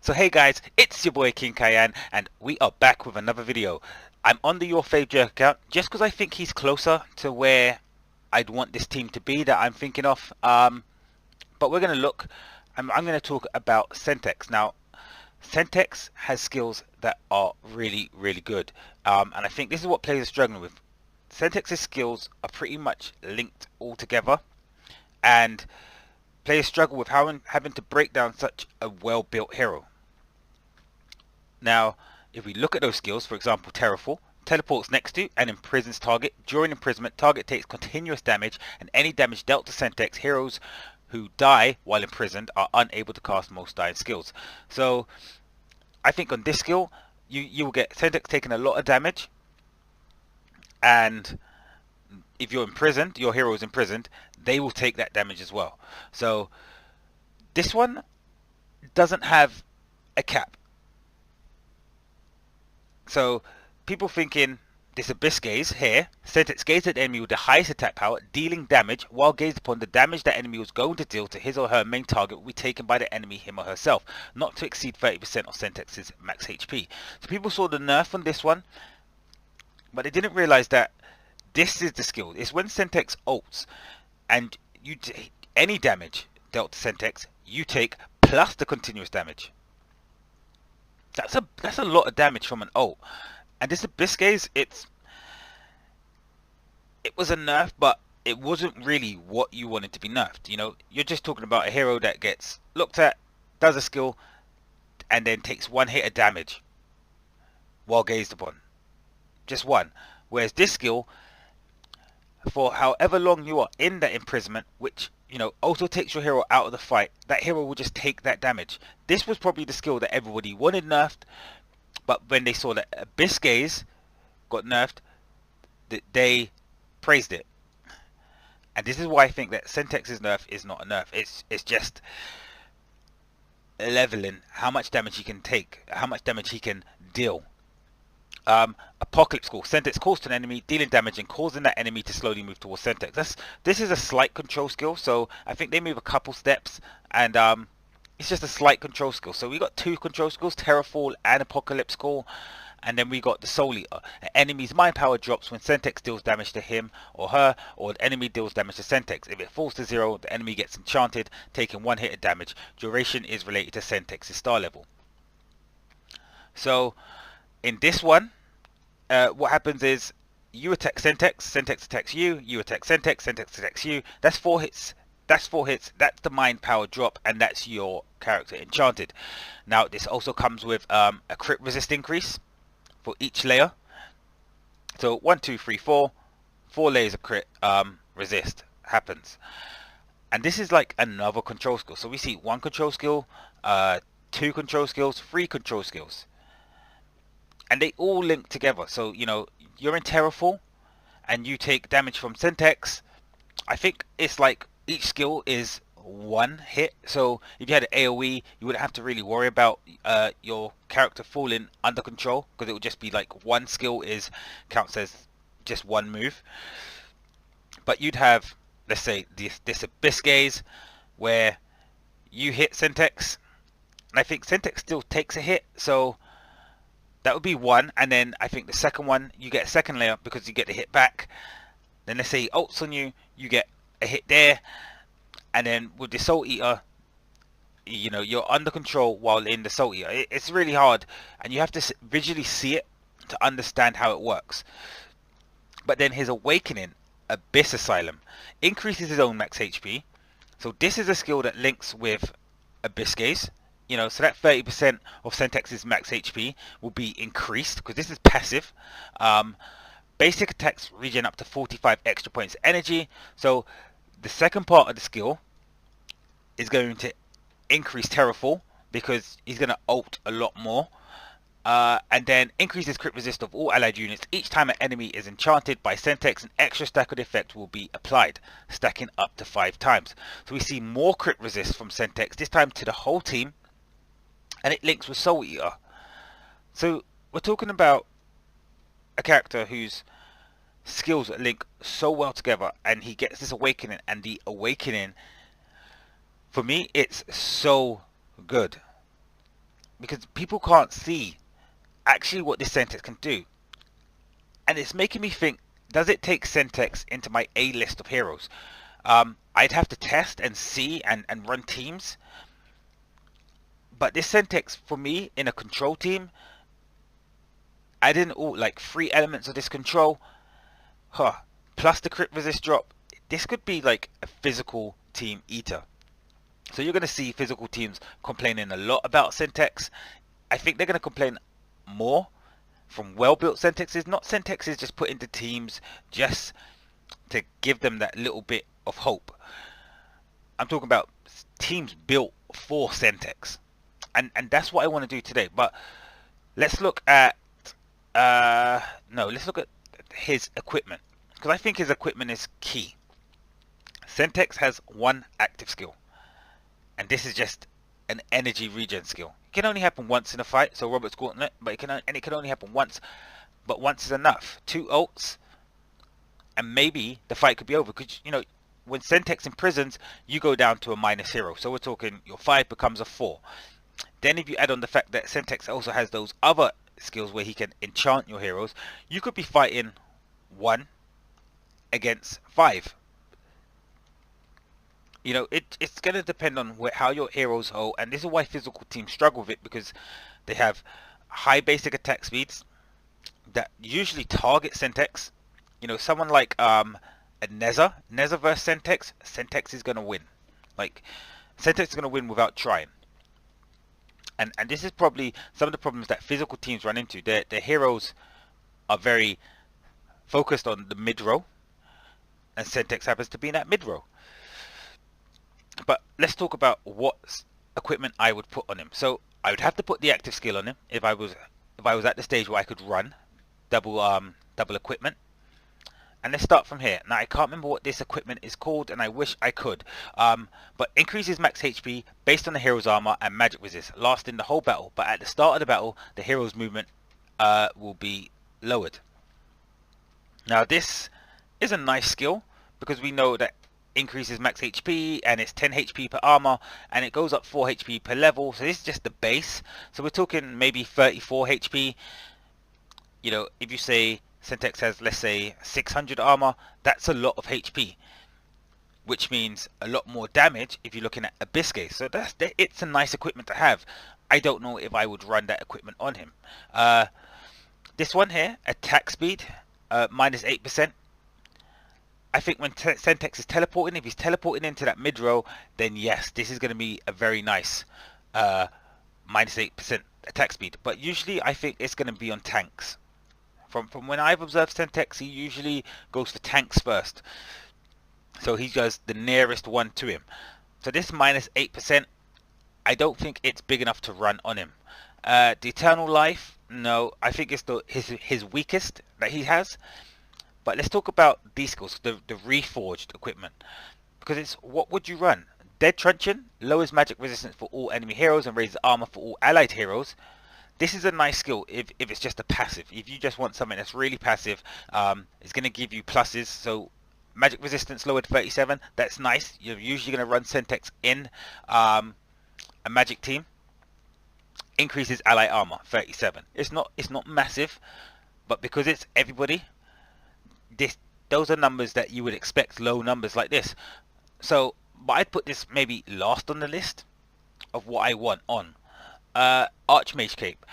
So hey guys, it's your boy Kyn Kyan and we are back with another video. I'm on the YourFaveJerk account just because I think he's closer to where I'd want this team to be that I'm thinking of. But we're going to look, I'm going to talk about Centax. Now, Centax has skills that are really good. And I think this is what players are struggling with. Centax's skills are pretty much linked all together. And players struggle with having to break down such a well-built hero. Now, if we look at those skills, for example, Terrafall, teleports next to and imprisons target. During imprisonment, target takes continuous damage, and any damage dealt to Centax, heroes who die while imprisoned are unable to cast most dying skills. So, I think on this skill, you will get Centax taking a lot of damage, and if you're imprisoned, your hero is imprisoned, they will take that damage as well. So, this one doesn't have a cap. So, people thinking this Abyss Gaze here, Centax gazed at the enemy with the highest attack power, dealing damage, while gazed upon the damage that enemy was going to deal to his or her main target will be taken by the enemy, him or herself, not to exceed 30% of Centax's max HP. So people saw the nerf on this one, but they didn't realize that this is the skill. It's when Centax ults, and any damage dealt to Centax, you take plus the continuous damage. That's a lot of damage from an ult. And this Abyss Gaze, it was a nerf, but it wasn't really what you wanted to be nerfed. You know, you're just talking about a hero that gets looked at, does a skill, and then takes one hit of damage while gazed upon. Just one. Whereas this skill, for however long you are in that imprisonment, which, you know, also takes your hero out of the fight, that hero will just take that damage. This was probably the skill that everybody wanted nerfed, but when they saw that Abyss Gaze got nerfed, they praised it. And this is why I think that Centax's nerf is not a nerf. It's just leveling how much damage he can take, how much damage he can deal. Apocalypse Call. Centax calls to an enemy, dealing damage and causing that enemy to slowly move towards Centax. This is a slight control skill, so I think they move a couple steps, and it's just a slight control skill. So we got two control skills, Terrafall and Apocalypse Call, and then we got the Soul Eater. An enemy's mind power drops when Centax deals damage to him or her, or the enemy deals damage to Centax. If it falls to 0, the enemy gets enchanted, taking one hit of damage. Duration is related to Centax's star level. So in this one, what happens is you attack Centax, Centax attacks you, you attack Centax, Centax attacks you. That's 4 hits. That's 4 hits. That's the mind power drop, and that's your character enchanted. Now this also comes with a crit resist increase for each layer. So 1, 2, 3, 4 layers of crit resist happens, and this is like another control skill. So we see 1 control skill, 2 control skills, 3 control skills. And they all link together. So, you know, you're in Terrafall and you take damage from Centax. I think it's like each skill is 1 hit. So if you had an AoE, you wouldn't have to really worry about your character falling under control, because it would just be like 1 skill counts as just 1 move. But you'd have, let's say, this Abyss Gaze where you hit Centax, and I think Centax still takes a hit. So that would be 1, and then I think the second one, you get a second layer because you get the hit back. Then let's say he ults on you, you get a hit there. And then with the Soul Eater, you know, you're under control while in the Soul Eater. It's really hard, and you have to visually see it to understand how it works. But then his Awakening, Abyss Asylum, increases his own max HP. So this is a skill that links with Abyss Gaze. You know, so that 30% of Centax's max HP will be increased, because this is passive. Basic attacks regen up to 45 extra points of energy. So the second part of the skill is going to increase Terrafall, because he's going to ult a lot more. And then increases crit resist of all allied units. Each time an enemy is enchanted by Centax, an extra stack of the effect will be applied, stacking up to 5 times. So we see more crit resist from Centax, this time to the whole team. And it links with Soul Eater. So we're talking about a character whose skills link so well together, and he gets this Awakening, and the Awakening, for me, it's so good. because people can't see actually what this Centax can do. And it's making me think, does it take Centax into my A list of heroes? I'd have to test and see and run teams. But this Centax, for me, in a control team, adding all like 3 elements of this control, plus the crit resist drop, this could be like a physical team eater. So you're going to see physical teams complaining a lot about Centax. I think they're going to complain more from well-built Centaxes, not Centaxes just put into teams just to give them that little bit of hope. I'm talking about teams built for Centax. And that's what I want to do today. But let's look at let's look at his equipment, because I think his equipment is key. Centax has 1 active skill, and this is just an energy regen skill. It can only happen once in a fight, so Robert's Gauntlet, but it can only happen once, but once is enough. 2 ults, and maybe the fight could be over. Because you know, when Centax imprisons, you go down to a -0. So we're talking your 5 becomes a 4. Then if you add on the fact that Centax also has those other skills where he can enchant your heroes, you could be fighting 1 against 5. You know, it's going to depend on how your heroes hold, and this is why physical teams struggle with it, because they have high basic attack speeds that usually target Centax. You know, someone like a Neza versus Centax, Centax is going to win. Like, Centax is going to win without trying. And this is probably some of the problems that physical teams run into. Their heroes are very focused on the mid row, and Centax happens to be in that mid row. But let's talk about what equipment I would put on him. So I would have to put the active skill on him if I was at the stage where I could run double equipment. And let's start from here. Now I can't remember what this equipment is called, and I wish I could. But increases max HP based on the hero's armor and magic resist, lasting the whole battle. But at the start of the battle, the hero's movement will be lowered. Now this is a nice skill, because we know that increases max HP and it's 10 HP per armor, and it goes up 4 HP per level. So this is just the base. So we're talking maybe 34 HP. You know, if you say Centax has, let's say, 600 armor, that's a lot of HP, which means a lot more damage if you're looking at a Biscay. So it's a nice equipment to have. I don't know if I would run that equipment on him. This one here, attack speed, -8%. I think when Centax is teleporting, if he's teleporting into that mid row, then yes, this is going to be a very nice -8% attack speed. But usually I think it's going to be on tanks. From when I've observed Centax, he usually goes for tanks first. So he does the nearest one to him. So this -8%, I don't think it's big enough to run on him. The Eternal Life, no, I think it's his weakest that he has. But let's talk about these skills, the reforged equipment, because it's, what would you run? Dead Truncheon lowers magic resistance for all enemy heroes and raises armor for all allied heroes. This is a nice skill if it's just a passive. If you just want something that's really passive, it's going to give you pluses. So magic resistance lowered 37, that's nice. You're usually going to run Centax in a magic team. Increases ally armor 37. It's not massive, but because it's everybody, those are numbers that you would expect, low numbers like this. So, but I'd put this maybe last on the list of what I want on. Archmage Cape.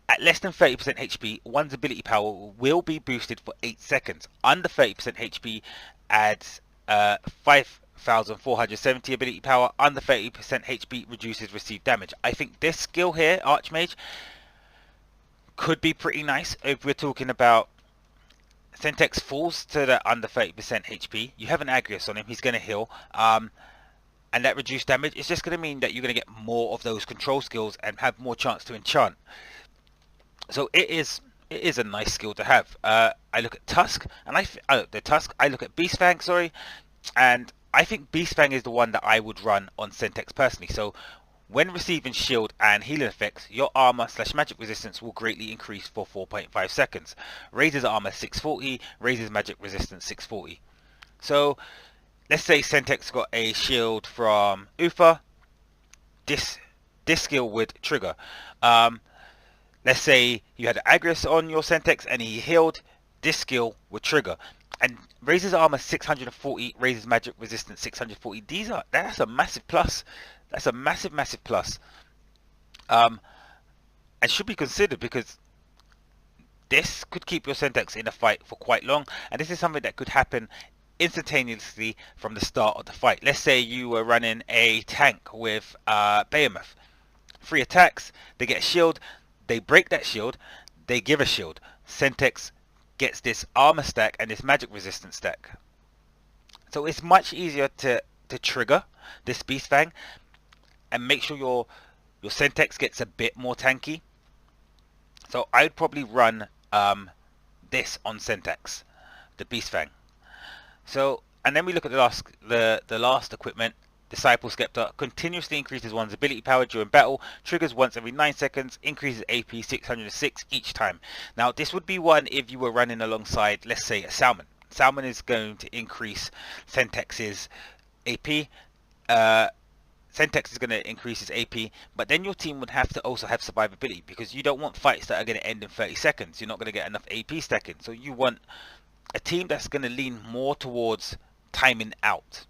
At less than 30% HP, one's ability power will be boosted for 8 seconds. Under 30% HP adds 5,470 ability power. Under 30% HP reduces received damage. I think this skill here, Archmage, could be pretty nice if we're talking about Centax falls to the under 30% HP. You have an Agrius on him, he's going to heal. And that reduced damage is just going to mean that you're going to get more of those control skills and have more chance to enchant. So it is a nice skill to have. I look at Tusk, and I look at Beast Fang, sorry, and I think Beast Fang is the one that I would run on Centax personally. So when receiving shield and healing effects, your armor / magic resistance will greatly increase for 4.5 seconds. Raises armor 640, raises magic resistance 640. So let's say Centax got a shield from Ufa. This this skill would trigger. Let's say you had Agris on your Centax and he healed, this skill would trigger. And raises armor 640, raises magic resistance 640. That's a massive plus. That's a massive plus. And should be considered because this could keep your Centax in a fight for quite long, and this is something that could happen instantaneously from the start of the fight. Let's say you were running a tank with Behemoth. 3 attacks, they get a shield, they break that shield, they give a shield. Centax gets this armor stack and this magic resistance stack. So it's much easier to trigger this Beast Fang and make sure your Centax gets a bit more tanky. So I would probably run this on Centax, the Beast Fang. So, and then we look at the last equipment. Disciple Scepter continuously increases one's ability power during battle, triggers once every 9 seconds, increases AP 606 each time. Now this would be one if you were running alongside, let's say, a Salmon. Salmon is going to increase Centax's AP. Centax is going to increase his AP, but then your team would have to also have survivability, because you don't want fights that are going to end in 30 seconds. You're not going to get enough AP stacking. So you want a team that's going to lean more towards timing out.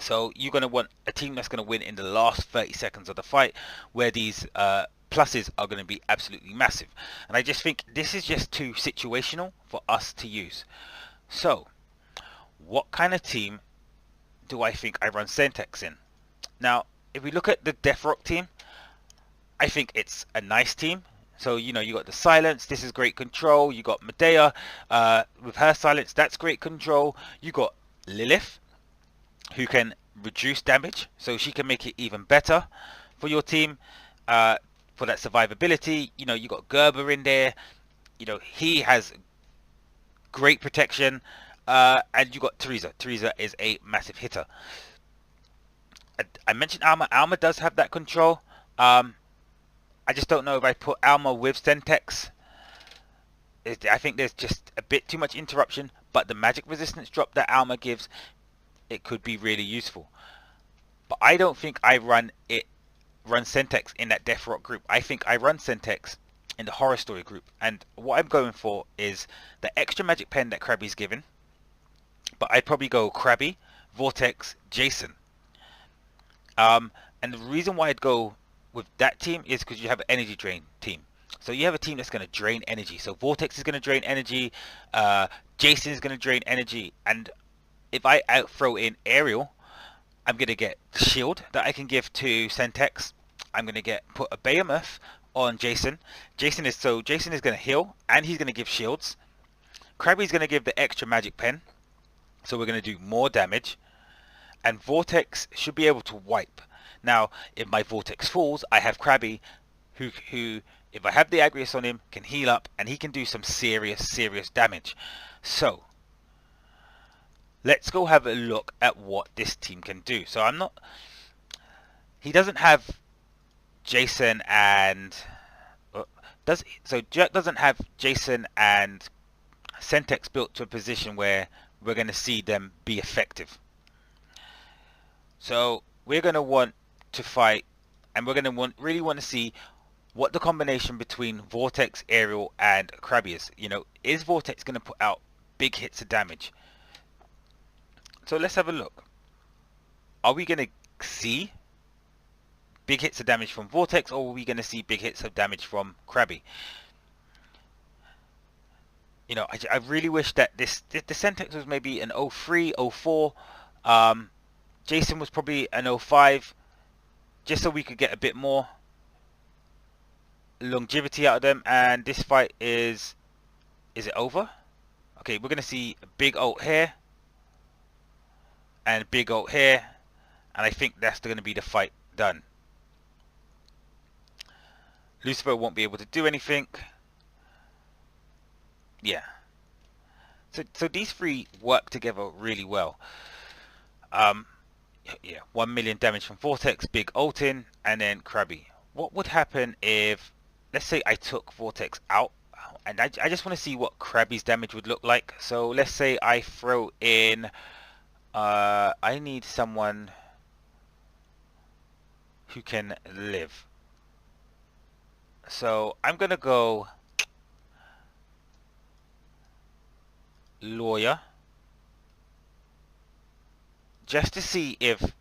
So you're going to want a team that's going to win in the last 30 seconds of the fight, where these pluses are going to be absolutely massive. And I just think this is just too situational for us to use. So what kind of team do I think I run Centax in? Now, if we look at the Death Rock team, I think it's a nice team. So, you know, you got the Silence, this is great control. You got Medea with her Silence, that's great control. You got Lilith, who can reduce damage, so she can make it even better for your team for that survivability. You know, you got Gerber in there. You know, he has great protection, and you got Teresa. Teresa is a massive hitter. I mentioned Alma. Alma does have that control. I just don't know if I put Alma with Centax. I think there's just a bit too much interruption, but the magic resistance drop that Alma gives, it could be really useful. But I don't think I run Centax in that Death Rock group. I think I run Centax in the Horror Story group. And what I'm going for is the extra magic pen that Krabby's given. But I'd probably go Krabby, Vortex, Jason. And the reason why I'd go with that team is because you have an energy drain team. So you have a team that's going to drain energy. So Vortex is going to drain energy. Jason is going to drain energy. And if I throw in Aerial, I'm going to get shield that I can give to Centax. I'm going to put a Behemoth on Jason. Jason is going to heal, and he's going to give shields. Krabby's going to give the extra magic pen, so we're going to do more damage. And Vortex should be able to wipe. Now, if my Vortex falls, I have Krabby, who if I have the Agrius on him, can heal up, and he can do some serious damage. So let's go have a look at what this team can do. So he doesn't have Jason and Jerk doesn't have Jason and Centax built to a position where we're going to see them be effective. So we're going to want to fight, and we're going to really want to see what the combination between Vortex, Aerial, and Krabby is. You know, is Vortex going to put out big hits of damage? So let's have a look. Are we going to see big hits of damage from Vortex, or are we going to see big hits of damage from Krabby? You know, I really wish that the Centax was maybe an 03, 04. Jason was probably an 05, just so we could get a bit more longevity out of them. And this fight is it over? Okay, we're going to see a big ult here and big ult here, and I think that's going to be the fight done. Lucifer won't be able to do anything. Yeah. So these three work together really well. Yeah, 1 million damage from Vortex, big ult in, and then Krabby. What would happen if, let's say I took Vortex out, and I just want to see what Krabby's damage would look like. So let's say I throw in, I need someone, who can live. So I'm gonna go lawyer, just to see if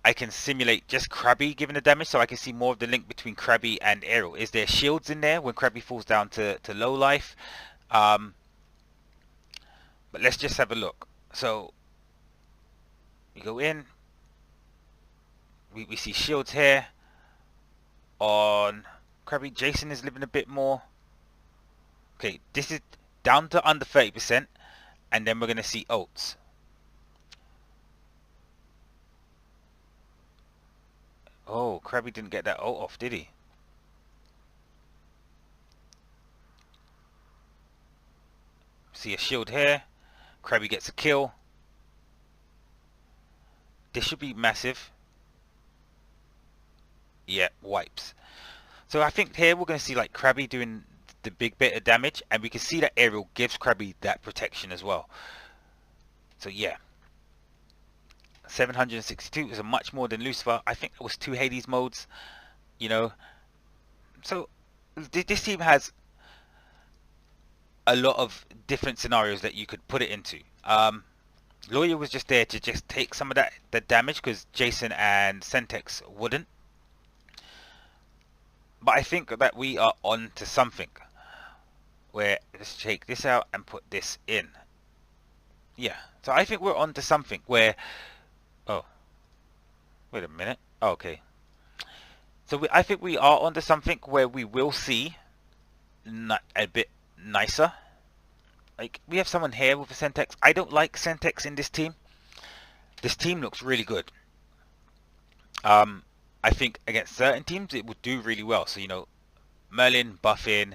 I can simulate just Krabby giving the damage, so I can see more of the link between Krabby and Ariel. Is there shields in there when Krabby falls down to low life? But let's just have a look. So we go in, we see shields here on Krabby. Jason is living a bit more. Okay, this is down to under 30%, and then we're going to see ults. Oh, Krabby didn't get that ult off, did he? See a shield here. Krabby gets a kill. This should be massive. Yeah, wipes. So I think here we're going to see like Krabby doing the big bit of damage, and we can see that Ariel gives Krabby that protection as well. So yeah, 762 is a much more than Lucifer. I think it was 2 Hades modes, you know. So this team has a lot of different scenarios that you could put it into. Lawyer was just there to just take some of the damage because Jason and Centax wouldn't. But I think that we are on to something. Where let's take this out and put this in. Yeah, so I think we're on to something where, oh, wait a minute. Oh, okay, so I think we are onto something where we will see a bit nicer. Like we have someone here with a Centax. I don't like Centax in this team. This team looks really good. I think against certain teams it would do really well. So you know, Merlin, Buffin,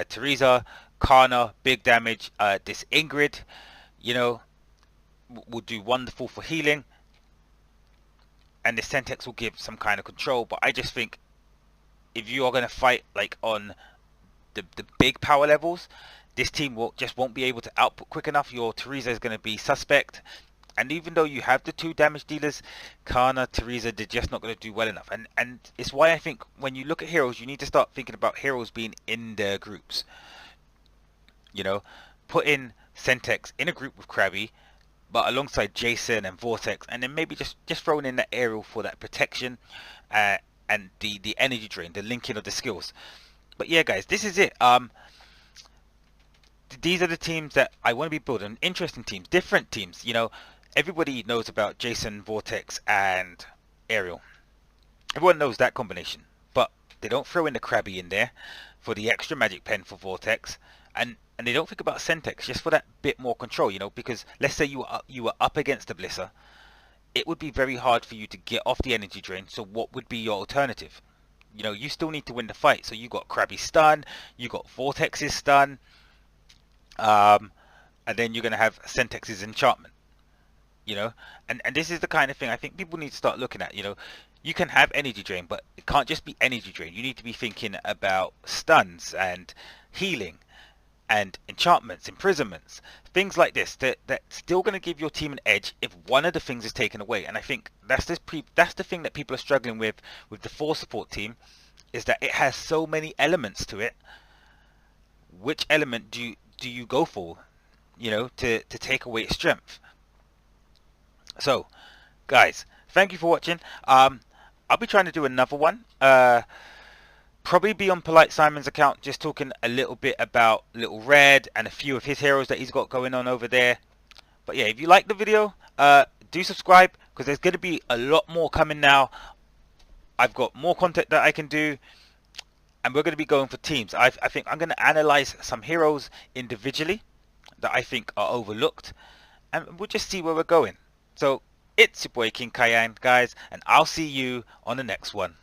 Teresa, Kana, big damage. This Ingrid, you know, will do wonderful for healing, and the Centax will give some kind of control. But I just think if you are going to fight like on the big power levels, this team won't be able to output quick enough. Your Teresa is going to be suspect, and even though you have the 2 damage dealers, Kana, Teresa, they're just not going to do well enough. And it's why I think when you look at heroes, you need to start thinking about heroes being in their groups. You know, put in Centax in a group with Krabby, but alongside Jason and Vortex, and then maybe just throwing in that Ariel for that protection, and the energy drain, the linking of the skills. But yeah, guys, this is it. These are the teams that I want to be building. Interesting teams, different teams. You know, everybody knows about Jason, Vortex, and Ariel. Everyone knows that combination, but they don't throw in the Krabby in there for the extra magic pen for Vortex, and they don't think about Centax just for that bit more control. You know, because let's say you were up against the Blisser, it would be very hard for you to get off the energy drain. So what would be your alternative? You know, you still need to win the fight. So you got Krabby's stun, you got Vortex's stun, and then you're going to have Centax's enchantment. You know, and this is the kind of thing I think people need to start looking at. You know, you can have energy drain, but it can't just be energy drain. You need to be thinking about stuns and healing and enchantments, imprisonments, things like this that's still going to give your team an edge if one of the things is taken away. And I think that's the thing that people are struggling with the 4 support team, is that it has so many elements to it. Which element do you go for, you know, to take away its strength? So guys, thank you for watching. I'll be trying to do another one, probably be on Polite Simon's account, just talking a little bit about Little Red and a few of his heroes that he's got going on over there. But yeah, if you like the video, do subscribe, because there's going to be a lot more coming now. I've got more content that I can do, and we're going to be going for teams. I think I'm going to analyze some heroes individually that I think are overlooked, and we'll just see where we're going. So it's your boy Kyn Kyan, guys, and I'll see you on the next one.